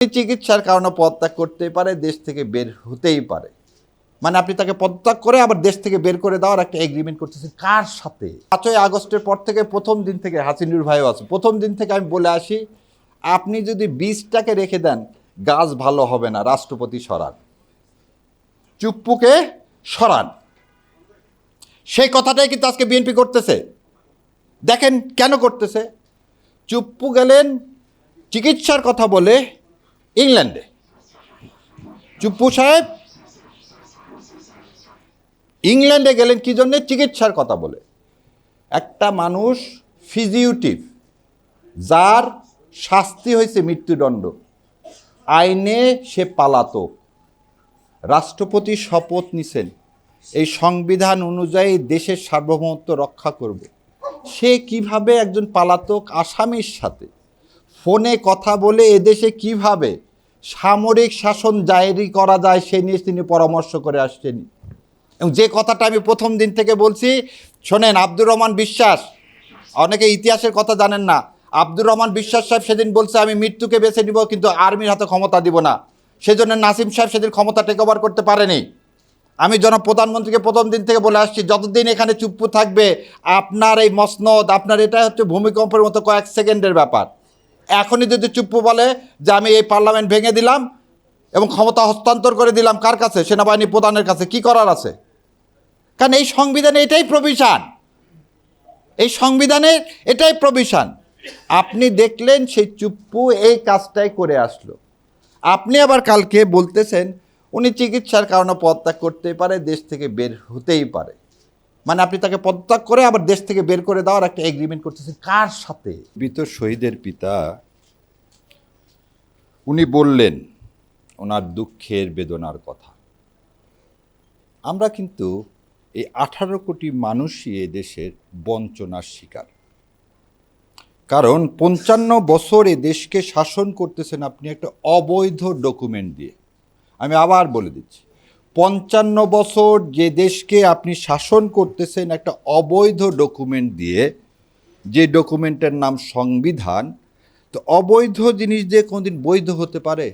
চিকিৎসার কারণে পদত্যাগ করতে পারে, দেশ থেকে বের হতেই পারে। মানে আপনি তাকে পদত্যাগ করে আবার দেশ থেকে বের করে দেওয়ার একটা এগ্রিমেন্ট করতেছেন কার সাথে? 5ই আগস্টের পর থেকে প্রথম দিন থেকে হাসিনুর ভাইও আছে, প্রথম দিন থেকে আমি বলে আসি, আপনি যদি বীজটাকে রেখে দেন গাছ ভালো হবে না। রাষ্ট্রপতি সরান, চুপ্পুকে সরান। সেই কথাটাই কিন্তু আজকে বিএনপি করতেছে। দেখেন কেন করতেছে। চুপ্পু গেলেন চিকিৎসার কথা বলে ইংল্যান্ডে। চুপ্পু সাহেব ইংল্যান্ডে গেলেন কি জন্যে? চিকিৎসার কথা বলে। একটা মানুষ ফিজিউটিভ, যার শাস্তি হয়েছে মৃত্যুদণ্ড, আইনে সে পালাতক, রাষ্ট্রপতি শপথ নিছেন এই সংবিধান অনুযায়ী দেশের সার্বভৌমত্ব রক্ষা করবে। সে কিভাবে একজন পালাতক আসামির সাথে ফোনে কথা বলে এদেশে কিভাবে সামরিক শাসন জারি করা যায় সে নিয়ে তিনি পরামর্শ করে আসছেন। এবং যে কথাটা আমি প্রথম দিন থেকে বলছি, শোনেন, আব্দুর রহমান বিশ্বাস, অনেকে ইতিহাসের কথা জানেন না, আব্দুর রহমান বিশ্বাস সাহেব সেদিন বলছে আমি মৃত্যুকে বেছে নিব কিন্তু আর্মির হাতে ক্ষমতা দিব না। সেজন্য নাসিম সাহেব সেদিন ক্ষমতা টেক ওভার করতে পারেনি। আমি প্রধানমন্ত্রীকে প্রথম দিন থেকে বলে আসছি, যতদিন এখানে চুপ্পু থাকবে আপনার এই মসনদ, আপনার এটা হচ্ছে ভূমিকম্পের মতো কয়েক সেকেন্ডের ব্যাপার। এখনই যদি চুপ্পু বলে যে আমি এই পার্লামেন্ট ভেঙে দিলাম এবং ক্ষমতা হস্তান্তর করে দিলাম কার কাছে? সেনাবাহিনী প্রধানের কাছে। কি করার আছে? কারণ এই সংবিধানে এটাই প্রভিশন, এই সংবিধানের এটাই প্রভিশন। আপনি দেখলেন সেই চুপ্পু এই কাজটাই করে আসলো। আপনি আবার কালকে বলতেছেন উনি চিকিৎসার কারণে পদত্যাগ করতেই পারে, দেশ থেকে বের হতেই পারে। মানে আপনি তাকে পদত্যাগ করে আবার দেশ থেকে বের করে দেওয়ার একটা এগ্রিমেন্ট করতেছেন কার সাথে? মৃত শহীদের পিতা উনি বললেন ওনার দুঃখের বেদনার কথা। আমরা কিন্তু এই 18 কোটি মানুষই এ দেশের বঞ্চনার শিকার। কারণ 55 বছর এ দেশকে শাসন করতেছেন আপনি একটা অবৈধ ডকুমেন্ট দিয়ে। আমি আবার বলে দিচ্ছি, 55 বছর যে দেশকে আপনি শাসন করতেছেন একটা অবৈধ ডকুমেন্ট দিয়ে, যে ডকুমেন্টের নাম সংবিধান। তো অবৈধ জিনিস দিয়ে কোনোদিন বৈধ হতে পারে?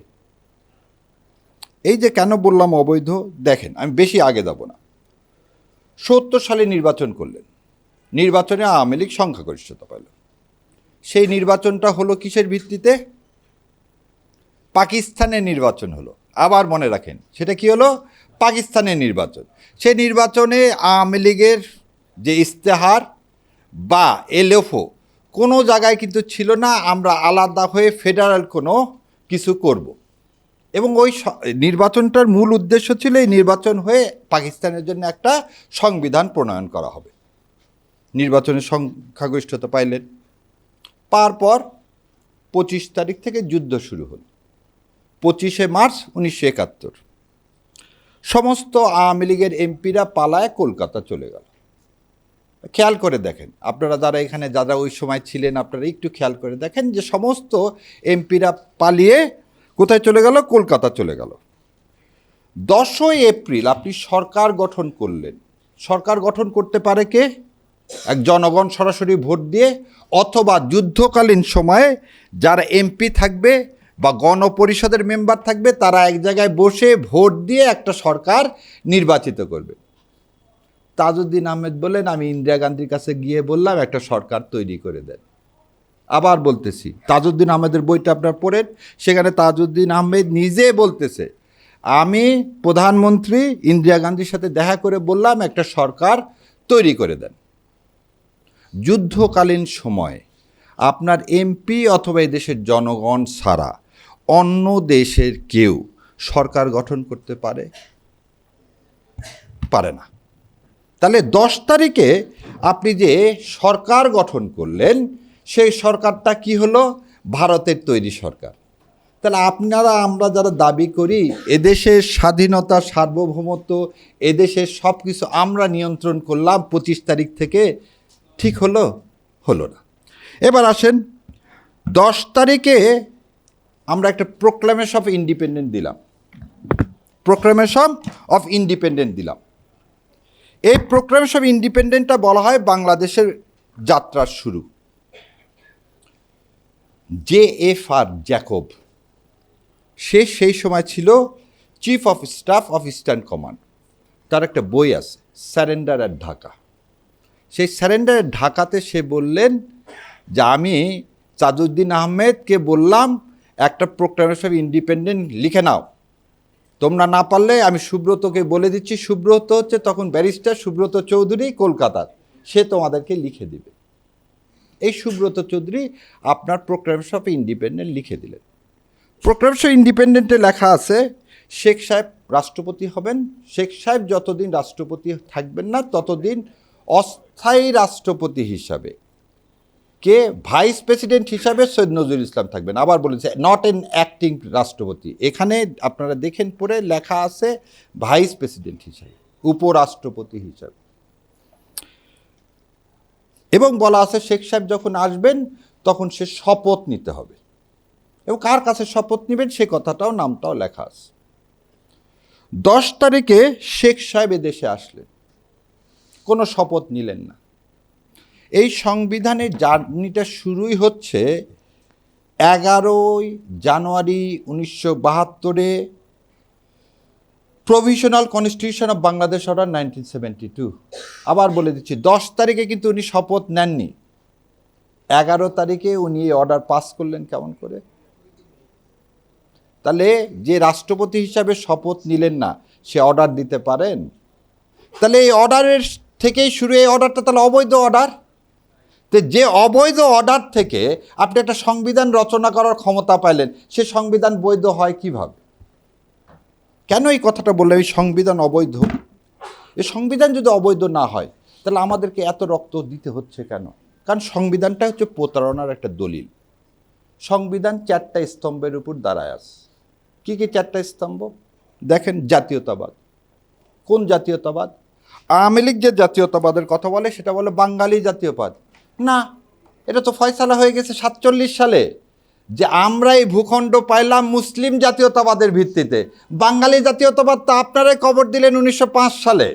এই যে কেন বললাম অবৈধ, দেখেন, আমি বেশি আগে যাব না। 70 সালে নির্বাচন করলেন, নির্বাচনে আওয়ামী লীগ সংখ্যাগরিষ্ঠতা পেল। সেই নির্বাচনটা হলো কিসের ভিত্তিতে? পাকিস্তানের নির্বাচন হলো। আবার মনে রাখেন, সেটা কি হলো? পাকিস্তানের নির্বাচন। সেই নির্বাচনে আওয়ামী লীগের যে ইস্তেহার বা এলএফও কোনো জায়গায় কিন্তু ছিল না আমরা আলাদা হয়ে ফেডারেল কোনো কিছু করব। এবং ওই নির্বাচনটার মূল উদ্দেশ্য ছিল এই নির্বাচন হয়ে পাকিস্তানের জন্য একটা সংবিধান প্রণয়ন করা হবে। নির্বাচনের সংখ্যাগরিষ্ঠতা পাইলেন, পাওয়ার পর 25 তারিখ থেকে যুদ্ধ শুরু হল। 25শে মার্চ 1971 সমস্ত আওয়ামী লীগের এমপিরা পালায় কলকাতা চলে গেল। খেয়াল করে দেখেন, আপনারা যারা এখানে যারা ওই সময় ছিলেন আপনারা একটু খেয়াল করে দেখেন যে সমস্ত এমপিরা পালিয়ে কোথায় চলে গেল? কলকাতা চলে গেল। 10ই এপ্রিল আপনি সরকার গঠন করলেন। সরকার গঠন করতে পারে কে? এক জনগণ সরাসরি ভোট দিয়ে, অথবা যুদ্ধকালীন সময়ে যারা এমপি থাকবে বা গণপরিষদের মেম্বার থাকবে তারা এক জায়গায় বসে ভোট দিয়ে একটা সরকার নির্বাচিত করবে। তাজউদ্দিন আহমেদ বলেন আমি ইন্দিরা গান্ধীর কাছে গিয়ে বললাম একটা সরকার তৈরি করে দেন। আবার বলতেছি, তাজউদ্দিন আহমেদের বইটা আপনার পড়েন, সেখানে তাজউদ্দিন আহমেদ নিজে বলতেছে আমি প্রধানমন্ত্রী ইন্দিরা গান্ধীর সাথে দেখা করে বললাম একটা সরকার তৈরি করে দেন। যুদ্ধকালীন সময়ে আপনার এমপি অথবা এই দেশের জনগণ ছাড়া অন্য দেশের কেউ সরকার গঠন করতে পারে? পারে না। তাহলে 10 তারিখে আপনি যে সরকার গঠন করলেন সেই সরকারটা কি হলো? ভারতের তৈরি সরকার। তাহলে আপনারা আমরা যারা দাবি করি এদেশের স্বাধীনতা, সার্বভৌমত্ব, এদেশের সব কিছু আমরা নিয়ন্ত্রণ করলাম 25 তারিখ থেকে, ঠিক হলো? হলো না। এবার আসেন, 10 তারিখে আমরা একটা প্রোক্লামেশন অফ ইন্ডিপেন্ডেন্ট দিলাম। প্রোক্লামেশন অফ ইন্ডিপেন্ডেন্ট দিলাম। এই প্রোক্লামেশন অফ ইন্ডিপেন্ডেন্টটা বলা হয় বাংলাদেশের যাত্রার শুরু। JFR জ্যাকব সে সেই সময় ছিল chief of staff of eastern command. তার একটা বই আছে, স্যারেন্ডার অ্যাট ঢাকা। সেই স্যারেন্ডার অ্যাট ঢাকাতে সে বললেন যে আমি তাজউদ্দিন আহমেদকে বললাম একটা প্রোক্লামেশন অফ ইন্ডিপেন্ডেন্ট লিখে নাও, তোমরা না পারলে আমি সুব্রতকে বলে দিচ্ছি, সুব্রত হচ্ছে তখন ব্যারিস্টার সুব্রত চৌধুরী কলকাতার, সে তোমাদেরকে লিখে দিবে। এই সুব্রত চৌধুরী আপনার প্রোক্লামেশন অফ ইন্ডিপেন্ডেন্ট লিখে দিলেন। প্রোক্লামেশন ইন্ডিপেন্ডেন্টে লেখা আছে শেখ সাহেব রাষ্ট্রপতি হবেন, শেখ সাহেব যতদিন রাষ্ট্রপতি থাকবেন না ততদিন অস্থায়ী রাষ্ট্রপতি হিসাবে কে ভাইস প্রেসিডেন্ট হিসাবে সৈয়দ নজরুল ইসলাম থাকবেন। আবার বলেছে নট এন অ্যাক্টিং রাষ্ট্রপতি, এখানে আপনারা দেখেন পরে লেখা আছে ভাইস প্রেসিডেন্ট হিসাবে, উপরাষ্ট্রপতি হিসাবে। এবং বলা আছে শেখ সাহেব যখন আসবেন তখন সে শপথ নিতে হবে, এবং কার কাছে শপথ নেবেন সে কথাটাও নামটাও লেখা আছে। 10 তারিখে শেখ সাহেব এদেশে আসলেন, কোনো শপথ নিলেন না। এই সংবিধানের জার্নিটা শুরুই হচ্ছে 11 জানুয়ারি 1972 provisional constitution of Bangladesh order 1972। আবার বলে দিচ্ছি 10 তারিখে কিন্তু উনি শপথ নেননি, 11 তারিখে উনি এই অর্ডার পাস করলেন। কেমন করে? তাহলে যে রাষ্ট্রপতি হিসাবে শপথ নিলেন না সে অর্ডার দিতে পারেন? তাহলে এই অর্ডারের থেকেই শুরু, এই অর্ডারটা তাহলে অবৈধ অর্ডার। তো যে অবৈধ অর্ডার থেকে আপনি একটা সংবিধান রচনা করার ক্ষমতা পাইলেন, সে সংবিধান বৈধ হয় কিভাবে? কেন এই কথাটা বললাম, এই সংবিধান অবৈধ? এই সংবিধান যদি অবৈধ না হয় তাহলে আমাদেরকে এত রক্ত দিতে হচ্ছে কেন? কারণ সংবিধানটা হচ্ছে প্রতারণার একটা দলিল। সংবিধান 4টা স্তম্ভের উপর দাঁড়ায় আছে। কী কী 4টা স্তম্ভ? দেখেন, জাতীয়তাবাদ। কোন জাতীয়তাবাদ? আওয়ামী লীগ যে জাতীয়তাবাদের কথা বলে সেটা বলে বাঙালি জাতীয়বাদ। না, এটা তো ফয়সালা হয়ে গেছে 47 সালে যে আমরা এই ভূখণ্ড পাইলাম মুসলিম জাতীয়তাবাদের ভিত্তিতে। বাঙালি জাতীয়তাবাদ তো আপনারাই কবর দিলেন 1905 সালে।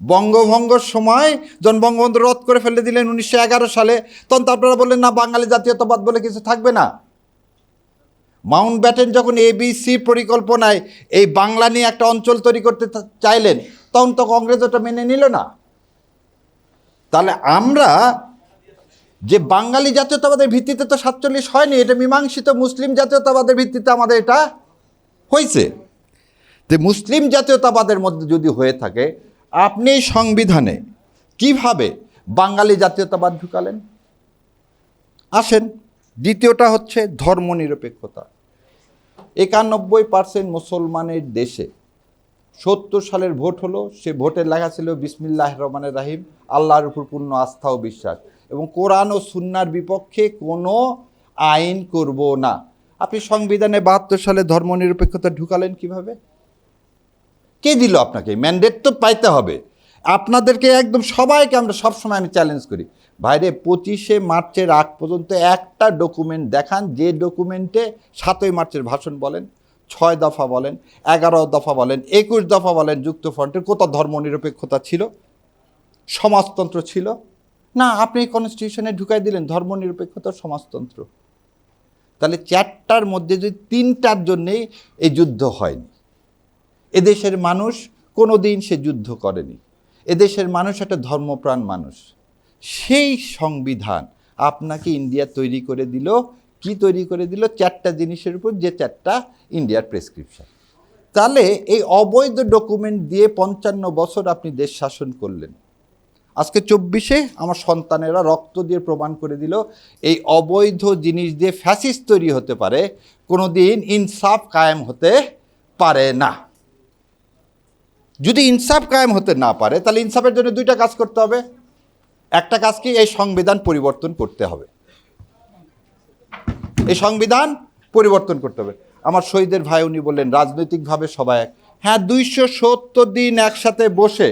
বঙ্গভঙ্গর সময় যখন বঙ্গবন্ধু রদ করে ফেলে দিলেন 1911 সালে, তখন তো আপনারা বললেন না বাঙালি জাতীয়তাবাদ বলে কিছু থাকবে না। মাউন্ট ব্যাটেন যখন ABC পরিকল্পনায় এই বাংলা নিয়ে একটা অঞ্চল তৈরি করতে চাইলেন, তখন তো কংগ্রেস ওটা মেনে নিল না। তাহলে আমরা যে বাঙালি জাতীয়তাবাদের ভিত্তিতে তো 47 হয়নি, এটা মীমাংসিত মুসলিম জাতীয়তাবাদের ভিত্তিতে আমাদের এটা হয়েছে। তো মুসলিম জাতীয়তাবাদের মধ্যে যদি হয়ে থাকে, আপনি সংবিধানে কিভাবে বাঙালি জাতীয়তাবাদ ঢুকালেন? আসেন, দ্বিতীয়টা হচ্ছে ধর্মনিরপেক্ষতা। 91% মুসলমানের দেশে 70 সালের ভোট হলো, সে ভোটের লেখা ছিল বিসমিল্লাহির রহমানির রহিম, আল্লাহর উপর পূর্ণ আস্থা ও বিশ্বাস, এবং কোরআন ও সুন্নাহর বিপক্ষে কোনো আইন করব না। আপনি সংবিধানে 72 সালে ধর্মনিরপেক্ষতা ঢুকালেন কিভাবে? কে দিল আপনাকে? ম্যান্ডেট তো পাইতে হবে। আপনাদেরকে একদম সবাইকে আমরা সবসময় আমি চ্যালেঞ্জ করি, ভাইরে 25শে মার্চের আগ পর্যন্ত একটা ডকুমেন্ট দেখান যে ডকুমেন্টে 7ই মার্চের ভাষণ বলেন, 6 দফা বলেন, 11 দফা বলেন, 21 দফা বলেন যুক্তফ্রন্টের কোথাও ধর্মনিরপেক্ষতা ছিল, সমাজতন্ত্র ছিল না। আপনি কনস্টিটিউশনে ঢুকাই দিলেন ধর্মনিরপেক্ষতা, সমাজতন্ত্র। তাহলে 4টার মধ্যে যদি 3টার জন্যেই এই যুদ্ধ হয়নি। এদেশের মানুষ কোনো দিন সে যুদ্ধ করেনি। এদেশের মানুষ একটা ধর্মপ্রাণ মানুষ। সেই সংবিধান আপনাকে ইন্ডিয়া তৈরি করে দিল। কি তৈরি করে দিল? 4টা জিনিসের উপর, যে 4টা ইন্ডিয়ার প্রেসক্রিপশন। তাহলে এই অবৈধ ডকুমেন্ট দিয়ে 55 বছর আপনি দেশ শাসন করলেন। আজকে 24শে আমার সন্তানেরা রক্ত দিয়ে প্রমাণ করে দিল এই অবৈধ জিনিস দিয়ে ফ্যাসিস্ট তৈরি হতে পারে, কোনো দিন ইনসাফ কায়েম হতে পারে না। যদি ইনসাফ কায়েম হতে না পারে তাহলে ইনসাফের জন্য 2টা কাজ করতে হবে। একটা কাজ কি? এই সংবিধান পরিবর্তন করতে হবে। এই সংবিধান পরিবর্তন করতে হবে। আমার শহীদের ভাই উনি বললেন রাজনৈতিকভাবে সবাই এক। হ্যাঁ, 270 দিন একসাথে বসে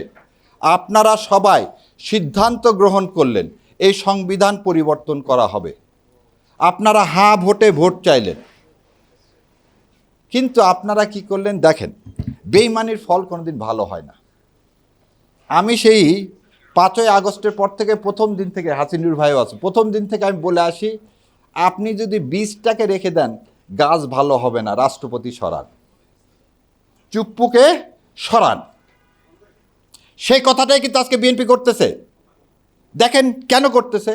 আপনারা সবাই সিদ্ধান্ত গ্রহণ করলেন এই সংবিধান পরিবর্তন করা হবে। আপনারা হাঁ ভোটে ভোট চাইলেন, কিন্তু আপনারা কি করলেন দেখেন, বেইমানির ফল কোনোদিন ভালো হয় না। আমি সেই 5ই আগস্টের পর থেকে, প্রথম দিন থেকে, হাসিনুর ভাইও আছে, প্রথম দিন থেকে আমি বলে আসি, আপনি যদি বীজটাকে রেখে দেন গাছ ভালো হবে না, রাষ্ট্রপতি সরান, চুপ্পুকে সরান। সেই কথাটাই কিন্তু আজকে বিএনপি করতেছে। দেখেন কেন করতেছে।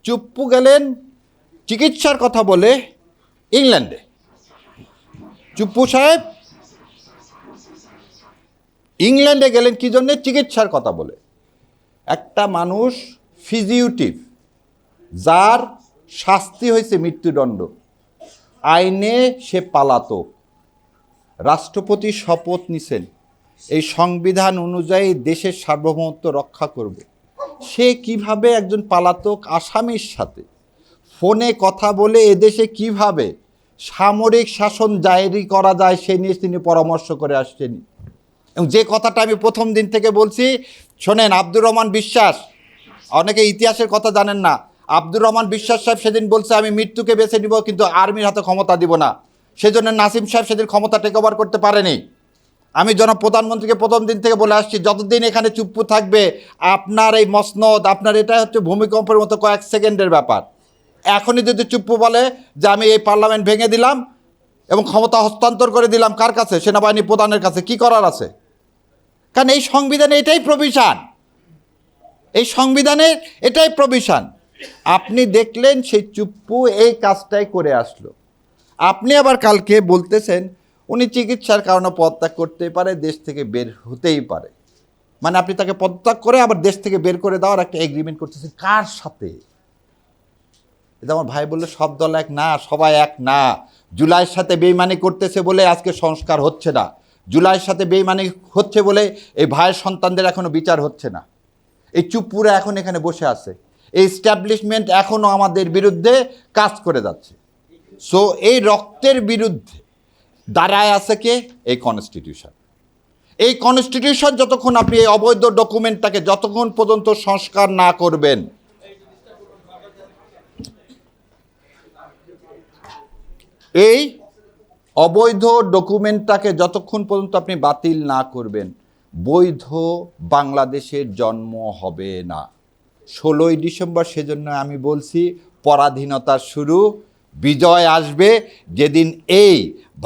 চুপ্পু গেলেন চিকিৎসার কথা বলে ইংল্যান্ডে। চুপ্পু সাহেব ইংল্যান্ডে গেলেন কি জন্যে? চিকিৎসার কথা বলে। একটা মানুষ ফিজিউটিভ, যার শাস্তি হয়েছে মৃত্যুদণ্ড, আইনে সে পালাতক, রাষ্ট্রপতি শপথ নিছেন এই সংবিধান অনুযায়ী দেশের সার্বভৌমত্ব রক্ষা করবে। সে কিভাবে একজন পালাতক আসামির সাথে ফোনে কথা বলে এদেশে কিভাবে সামরিক শাসন জারি করা যায় সে নিয়ে তিনি পরামর্শ করে আসছেন। এবং যে কথাটা আমি প্রথম দিন থেকে বলছি, শোনেন, আব্দুর রহমান বিশ্বাস, অনেকে ইতিহাসের কথা জানেন না, আব্দুর রহমান বিশ্বাস সাহেব সেদিন বলছে আমি মৃত্যুকে বেছে নিব কিন্তু আর্মির হাতে ক্ষমতা দিব না। সেজন্য নাসিম সাহেব সেদিন ক্ষমতা টেক ওভার করতে পারেনি। আমি প্রধানমন্ত্রীকে প্রথম দিন থেকে বলে আসছি, যতদিন এখানে চুপ্পু থাকবে আপনার এই মসনদ, আপনার এটা হচ্ছে ভূমিকম্পের মতো কয়েক সেকেন্ডের ব্যাপার। এখনই যদি চুপ্পু বলে যে আমি এই পার্লামেন্ট ভেঙে দিলাম এবং ক্ষমতা হস্তান্তর করে দিলাম, কার কাছে? সেনাবাহিনী প্রধানের কাছে। কি করার আছে? কারণ এই সংবিধানে এটাই প্রভিশন, এই সংবিধানের এটাই প্রভিশন। আপনি দেখলেন সেই চুপ্পু এই কাজটাই করে আসলো। আপনি আবার কালকে বলতেছেন উনি চিকিৎসার কারণে পদত্যাগ করতে পারে, দেশ থেকে বের হতেই পারে। মানে আপনি তাকে পদত্যাগ করে আবার দেশ থেকে বের করে দেওয়ার একটা এগ্রিমেন্ট করতেছেন। কার সাথে? এটা আমার ভাই বললে সব দল এক না, সবাই এক না। জুলাইয়ের সাথে বেইমানি করতেছে বলে আজকে সংস্কার হচ্ছে না। জুলাইয়ের সাথে বেইমানি হচ্ছে বলে এই ভাইয়ের সন্তানদের এখনো বিচার হচ্ছে না। এই চুপ্পুরা এখন এখানে বসে আছে, এই এস্টাবলিশমেন্ট এখনো আমাদের বিরুদ্ধে কাজ করে যাচ্ছে। সো এই রক্তের বিরুদ্ধে দাঁড়ায় আছে কে? এই কনস্টিটিউশন। এই কনস্টিটিউশন যতক্ষণ আপনি এই অবৈধ ডকুমেন্টটাকে যতক্ষণ পর্যন্ত সংস্কার না করবেন, এই অবৈধ ডকুমেন্টটাকে যতক্ষণ পর্যন্ত আপনি বাতিল না করবেন, বৈধ বাংলাদেশের জন্ম হবে না। 16ই ডিসেম্বর সেজন্য আমি বলছি পরাধীনতার শুরু, বিজয় আসবে যেদিন এই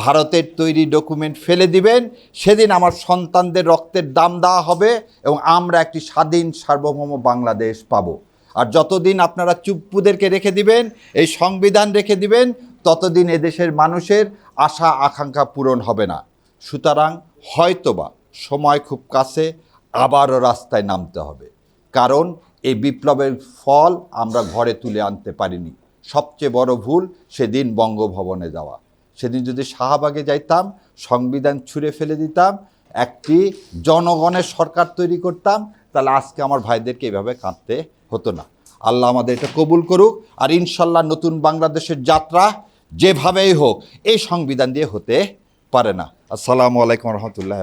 ভারতের তৈরি ডকুমেন্ট ফেলে দিবেন, সেদিন আমার সন্তানদের রক্তের দাম দেওয়া হবে এবং আমরা একটি স্বাধীন সার্বভৌম বাংলাদেশ পাব। আর যতদিন আপনারা চুপ্পুদেরকে রেখে দিবেন, এই সংবিধান রেখে দিবেন, ততদিন এদেশের মানুষের আশা আকাঙ্ক্ষা পূরণ হবে না। সুতরাং হয়তোবা সময় খুব কাছে, আবারও রাস্তায় নামতে হবে। কারণ এই বিপ্লবের ফল আমরা ঘরে তুলে আনতে পারিনি। সবচেয়ে বড় ভুল সেদিন বঙ্গভবনে যাওয়া। সেদিন যদি শাহবাগে যাইতাম, সংবিধান ছুঁড়ে ফেলে দিতাম, একটি জনগণের সরকার তৈরি করতাম, তাহলে আজকে আমার ভাইদেরকে এভাবে কাঁদতে হতো না। আল্লাহ আমাদের এটা কবুল করুক। আর ইনশাল্লাহ নতুন বাংলাদেশের যাত্রা যেভাবেই হোক এই সংবিধান দিয়ে হতে পারে না। আসসালামু আলাইকুম রহমতুল্লাহ।